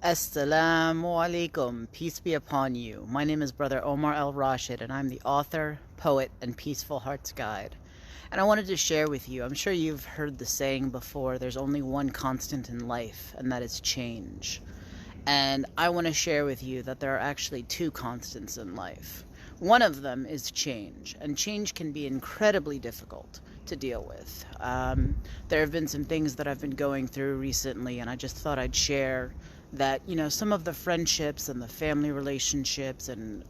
Assalamu alaikum, peace be upon you. My name is Brother Omar Rashed, and I'm the author, poet, and Peaceful Hearts Guide. And I wanted to share with you, I'm sure you've heard the saying before, there's only one constant in life, and that is change. And I want to share with you that there are actually two constants in life. One of them is change, and change can be incredibly difficult to deal with. There have been some things that I've been going through recently, and I just thought I'd share that, some of the friendships and the family relationships and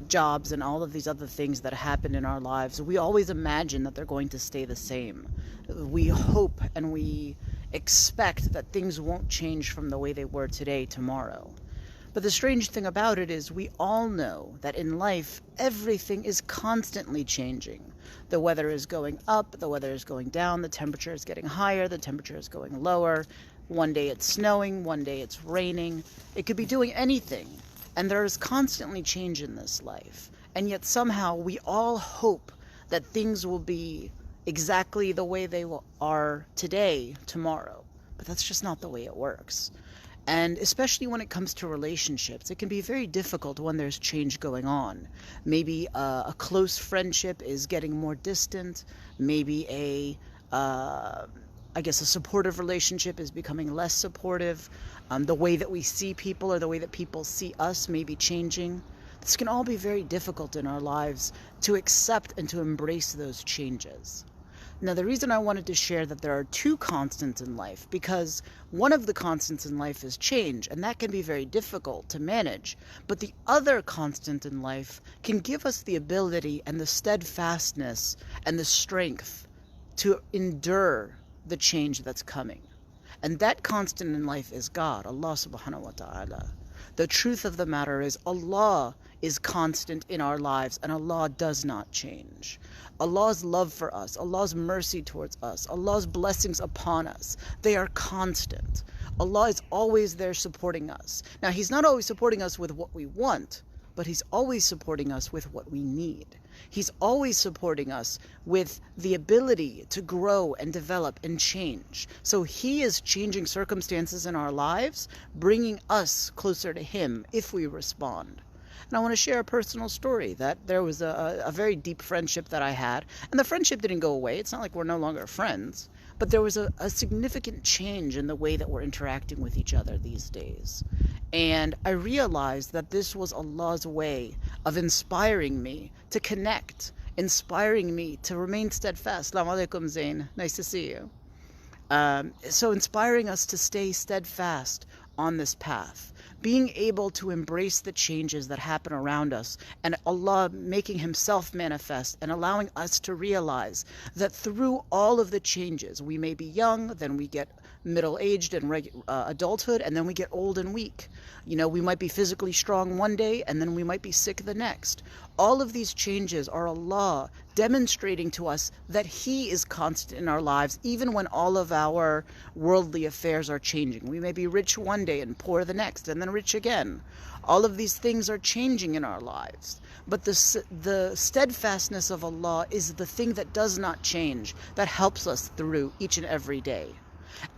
jobs and all of these other things that happen in our lives, we always imagine that they're going to stay the same. We hope and we expect that things won't change from the way they were today tomorrow. But the strange thing about it is we all know that in life, everything is constantly changing. The weather is going up, the weather is going down, the temperature is getting higher, the temperature is going lower. One day it's snowing, one day it's raining. It could be doing anything. And there is constantly change in this life. And yet somehow we all hope that things will be exactly the way they are today, tomorrow. But that's just not the way it works. And especially when it comes to relationships, it can be very difficult when there's change going on. Maybe a close friendship is getting more distant. Maybe a supportive relationship is becoming less supportive. The way that we see people or the way that people see us may be changing. This can all be very difficult in our lives to accept and to embrace those changes. Now, the reason I wanted to share that there are two constants in life, because one of the constants in life is change, and that can be very difficult to manage. But the other constant in life can give us the ability and the steadfastness and the strength to endure the change that's coming. And that constant in life is God, Allah subhanahu wa ta'ala. The truth of the matter is Allah is constant in our lives, and Allah does not change. Allah's love for us, Allah's mercy towards us, Allah's blessings upon us, they are constant. Allah is always there supporting us. Now, He's not always supporting us with what we want, but He's always supporting us with what we need. He's always supporting us with the ability to grow and develop and change. So He is changing circumstances in our lives, bringing us closer to Him if we respond. And I want to share a personal story that there was a very deep friendship that I had. And the friendship didn't go away. It's not like we're no longer friends. But there was a significant change in the way that we're interacting with each other these days. And I realized that this was Allah's way of inspiring me to connect, inspiring me to remain steadfast. Assalamu alaikum, Zain. Nice to see you. So inspiring us to stay steadfast on this path, being able to embrace the changes that happen around us, and Allah making Himself manifest and allowing us to realize that through all of the changes, we may be young, then we get middle-aged and adulthood, and then we get old and weak. We might be physically strong one day, and then we might be sick the next. All of these changes are Allah demonstrating to us that He is constant in our lives, even when all of our worldly affairs are changing. We may be rich one day and poor the next, and then rich again. All of these things are changing in our lives. But the steadfastness of Allah is the thing that does not change, that helps us through each and every day.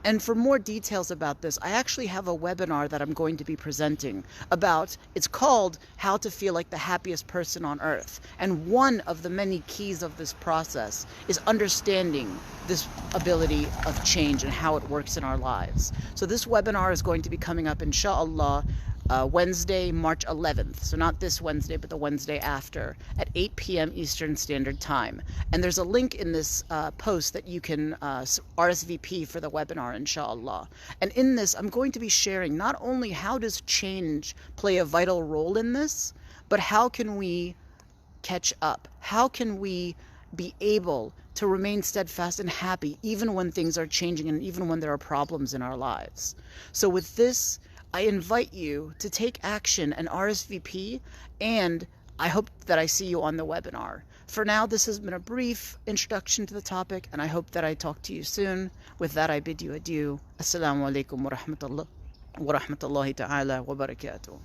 And for more details about this, I actually have a webinar that I'm going to be presenting about. It's called How to Feel Like the Happiest Person on Earth. And one of the many keys of this process is understanding this ability of change and how it works in our lives. So this webinar is going to be coming up, inshallah, Wednesday, March 11th. So not this Wednesday, but the Wednesday after at 8 p.m. Eastern Standard Time. And there's a link in this post that you can RSVP for the webinar, inshallah. And in this, I'm going to be sharing not only how does change play a vital role in this, but how can we catch up? How can we be able to remain steadfast and happy even when things are changing and even when there are problems in our lives? So with this, I invite you to take action and RSVP, and I hope that I see you on the webinar. For now, this has been a brief introduction to the topic, and I hope that I talk to you soon. With that, I bid you adieu. Assalamu alaikum wa rahmatullahi ta'ala wa barakatuh.